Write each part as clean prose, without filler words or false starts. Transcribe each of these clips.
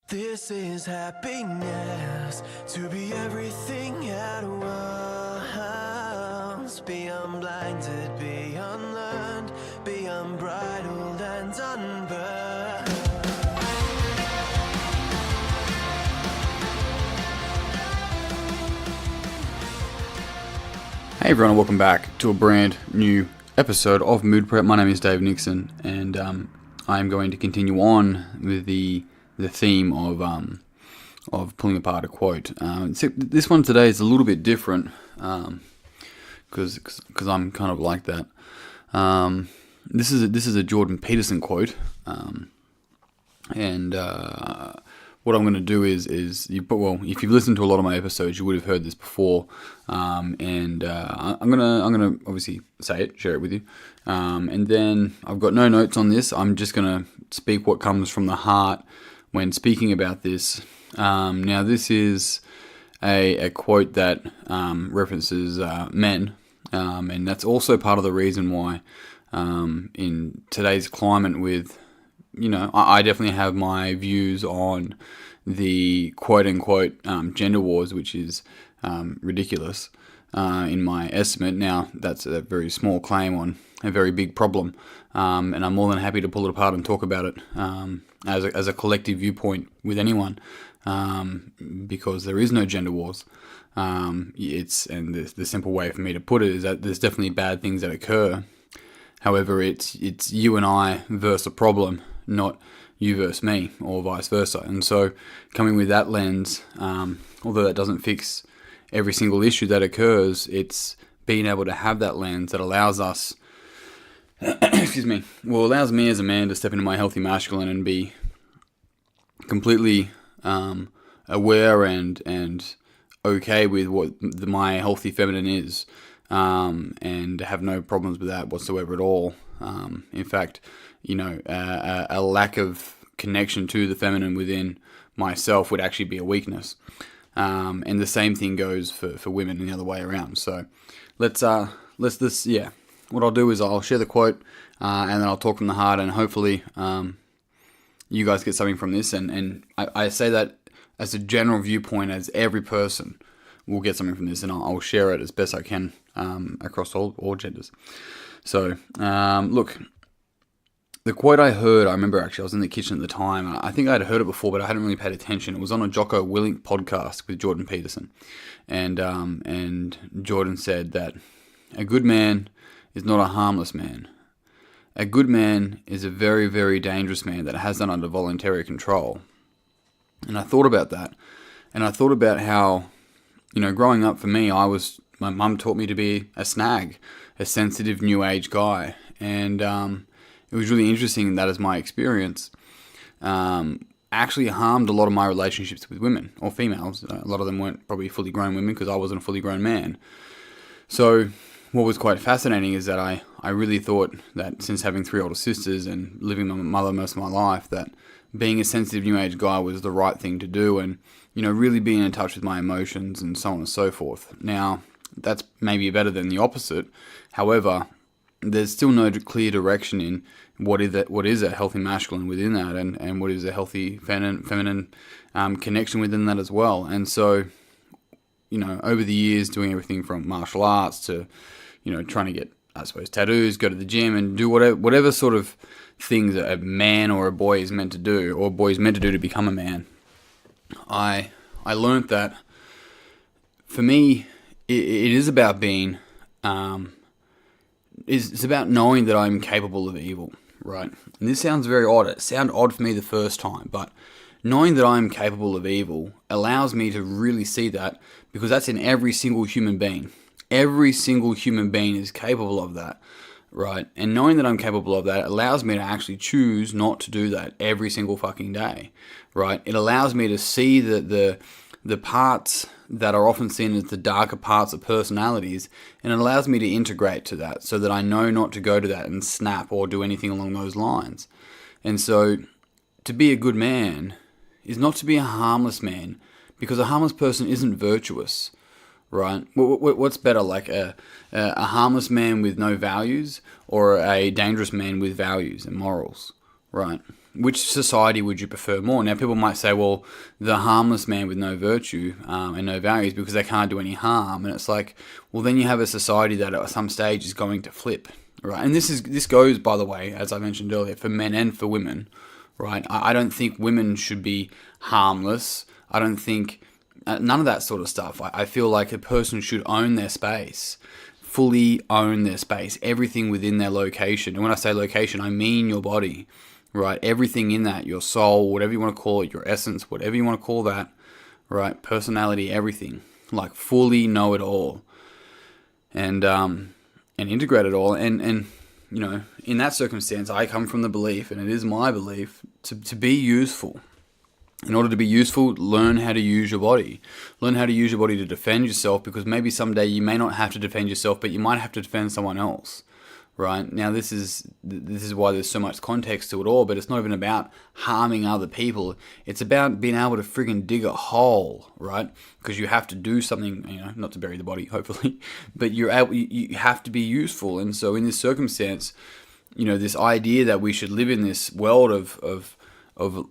This is happiness, to be everything at once. Be unblinded, be unlearned, be unbridled and unburned. Hey everyone, and welcome back to a brand new episode of Mood Prep. My name is Dave Nixon, and I am going to continue on with the theme of pulling apart a quote. This one today is a little bit different because I'm kind of like that. This is a Jordan Peterson quote, and what I'm going to do is if you've listened to a lot of my episodes, you would have heard this before, and I'm gonna obviously say it, share it with you, and then I've got no notes on this. I'm just gonna speak what comes from the heart when speaking about this. Now, this is a quote that references men, and that's also part of the reason why in today's climate with, I definitely have my views on the quote-unquote gender wars, which is ridiculous in my estimate. Now, that's a very small claim on a very big problem, and I'm more than happy to pull it apart and talk about it as a collective viewpoint with anyone, because there is no gender wars. And the simple way for me to put it is that there's definitely bad things that occur. However, it's you and I versus a problem, not you versus me, or vice versa. And so, coming with that lens, although that doesn't fix every single issue that occurs, it's being able to have that lens that allows us, allows me as a man to step into my healthy masculine and be completely aware and okay with what my healthy feminine is, and have no problems with that whatsoever at all. In fact, a lack of connection to the feminine within myself would actually be a weakness. And the same thing goes for women and the other way around. So what I'll do is I'll share the quote, and then I'll talk from the heart, and hopefully you guys get something from this. And I say that as a general viewpoint, as every person will get something from this, and I'll share it as best I can across all genders. So, look, the quote I remember actually, I was in the kitchen at the time. I think I'd heard it before, but I hadn't really paid attention. It was on a Jocko Willink podcast with Jordan Peterson. And Jordan said that a good man is not a harmless man. A good man is a very, very dangerous man that has that under voluntary control. And I thought about that. And I thought about how, growing up for me, my mum taught me to be a snag, a sensitive new age guy. And it was really interesting that as my experience actually harmed a lot of my relationships with women or females. A lot of them weren't probably fully grown women because I wasn't a fully grown man. So what was quite fascinating is that I really thought that since having 3 older sisters and living with my mother most of my life, that being a sensitive new age guy was the right thing to do, and really being in touch with my emotions and so on and so forth. Now, that's maybe better than the opposite. However, there's still no clear direction in what is a healthy masculine within that, and what is a healthy feminine connection within that as well. And so, over the years, doing everything from martial arts to, trying to get, I suppose, tattoos, go to the gym, and do whatever sort of things a man or a boy is meant to do, or a boy is meant to do to become a man. I learned that for me, it is about being. It's about knowing that I'm capable of evil, right? And this sounds very odd. It sounded odd for me the first time, but knowing that I'm capable of evil allows me to really see that, because that's in every single human being. Every single human being is capable of that, right? And knowing that I'm capable of that allows me to actually choose not to do that every single fucking day, right? It allows me to see the parts that are often seen as the darker parts of personalities, and it allows me to integrate to that so that I know not to go to that and snap or do anything along those lines. And so to be a good man is not to be a harmless man, because a harmless person isn't virtuous, right? What's better, like a harmless man with no values, or a dangerous man with values and morals, right? which society would you prefer more? Now, people might say, well, the harmless man with no virtue and no values because they can't do any harm. And it's like, well, then you have a society that at some stage is going to flip, right? And this goes, by the way, as I mentioned earlier, for men and for women, right? I don't think women should be harmless. I don't think none of that sort of stuff. I feel like a person should own their space, fully own their space, everything within their location. And when I say location, I mean your body, right? Everything in that, your soul, whatever you want to call it, your essence, whatever you want to call that, right? Personality, everything. Like fully know it all, and integrate it all. And you know, in that circumstance, I come from the belief, and it is my belief, to be useful. In order to be useful, learn how to use your body. Learn how to use your body to defend yourself, because maybe someday you may not have to defend yourself, but you might have to defend someone else, right? Now, this is why there's so much context to it all, but it's not even about harming other people. It's about being able to friggin' dig a hole, right? Because you have to do something, you know, not to bury the body, hopefully, but you have to be useful. And so in this circumstance, you know, this idea that we should live in this world of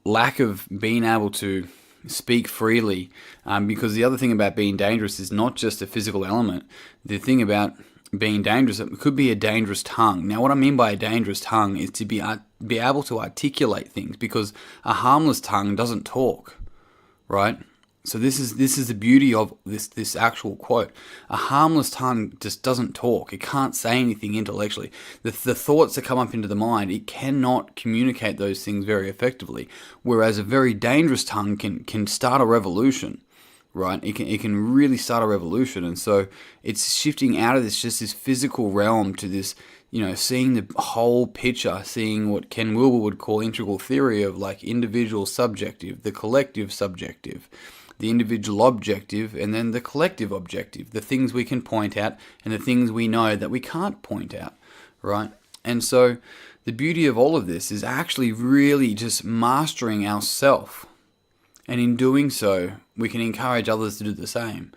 lack of being able to speak freely, because the other thing about being dangerous is not just a physical element. The thing about being dangerous, it could be a dangerous tongue. Now, what I mean by a dangerous tongue is to be able to articulate things, because a harmless tongue doesn't talk, right? So this is the beauty of this actual quote. A harmless tongue just doesn't talk. It can't say anything intellectually. The thoughts that come up into the mind, it cannot communicate those things very effectively. Whereas a very dangerous tongue can start a revolution, right? It can really start a revolution. And so it's shifting out of this physical realm to this, you know, seeing the whole picture, seeing what Ken Wilber would call integral theory of like individual subjective, the collective subjective, the individual objective, and then the collective objective, the things we can point out and the things we know that we can't point out, right? And so the beauty of all of this is actually really just mastering ourself. And in doing so, we can encourage others to do the same.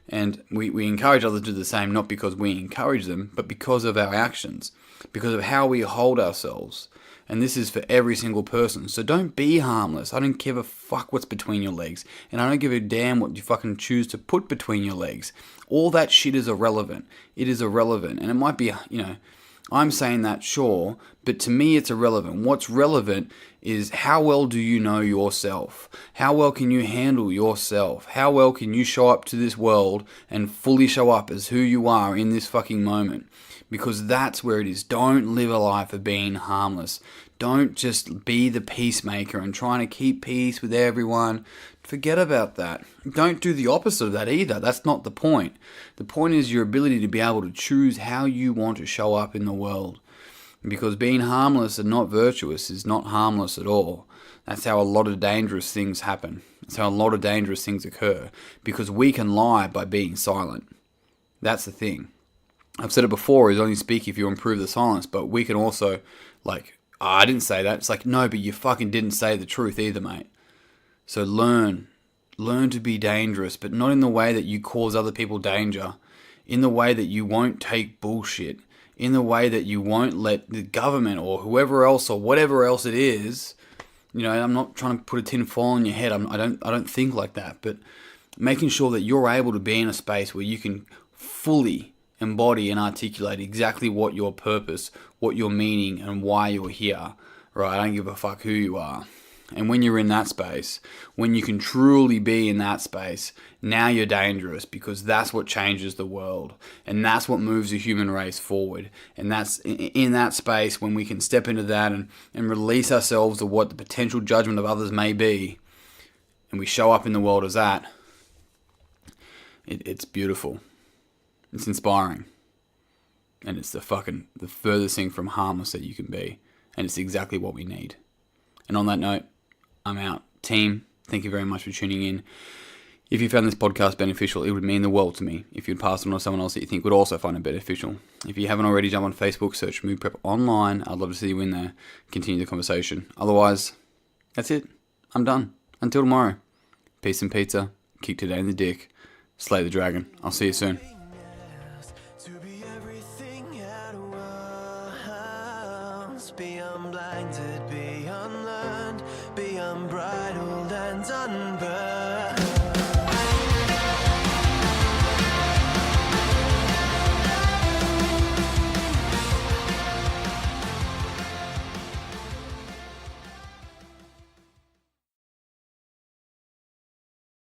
And we encourage others to do the same not because we encourage them, but because of our actions, because of how we hold ourselves. And this is for every single person. So don't be harmless. I don't give a fuck what's between your legs. And I don't give a damn what you fucking choose to put between your legs. All that shit is irrelevant. It is irrelevant. And it might be, you know, I'm saying that, sure, but to me it's irrelevant. What's relevant is how well do you know yourself? How well can you handle yourself? How well can you show up to this world and fully show up as who you are in this fucking moment? Because that's where it is. Don't live a life of being harmless. Don't just be the peacemaker and trying to keep peace with everyone. Forget about that. Don't do the opposite of that either. That's not the point. The point is your ability to be able to choose how you want to show up in the world. Because being harmless and not virtuous is not harmless at all. That's how a lot of dangerous things happen. That's how a lot of dangerous things occur. Because we can lie by being silent. That's the thing. I've said it before, is only speak if you improve the silence, but we can also, like, oh, I didn't say that. It's like, no, but you fucking didn't say the truth either, mate. So learn to be dangerous, but not in the way that you cause other people danger, in the way that you won't take bullshit, in the way that you won't let the government or whoever else or whatever else it is, you know, I'm not trying to put a tin foil on your head. I don't think like that, but making sure that you're able to be in a space where you can fully embody and articulate exactly what your purpose, what your meaning, and why you're here, right? I don't give a fuck who you are. And when you're in that space, when you can truly be in that space, now you're dangerous, because that's what changes the world. And that's what moves the human race forward. And that's in that space when we can step into that and release ourselves to what the potential judgment of others may be, and we show up in the world as that, it's beautiful. It's inspiring. And it's the furthest thing from harmless that you can be. And it's exactly what we need. And on that note, I'm out. Team, thank you very much for tuning in. If you found this podcast beneficial, it would mean the world to me if you'd pass it on to someone else that you think would also find it beneficial. If you haven't already, jump on Facebook, search Mood Prep Online. I'd love to see you in there. Continue the conversation. Otherwise, that's it. I'm done. Until tomorrow. Peace and pizza. Kick today in the dick. Slay the dragon. I'll see you soon. To be everything at once, be unblinded, be unlearned. but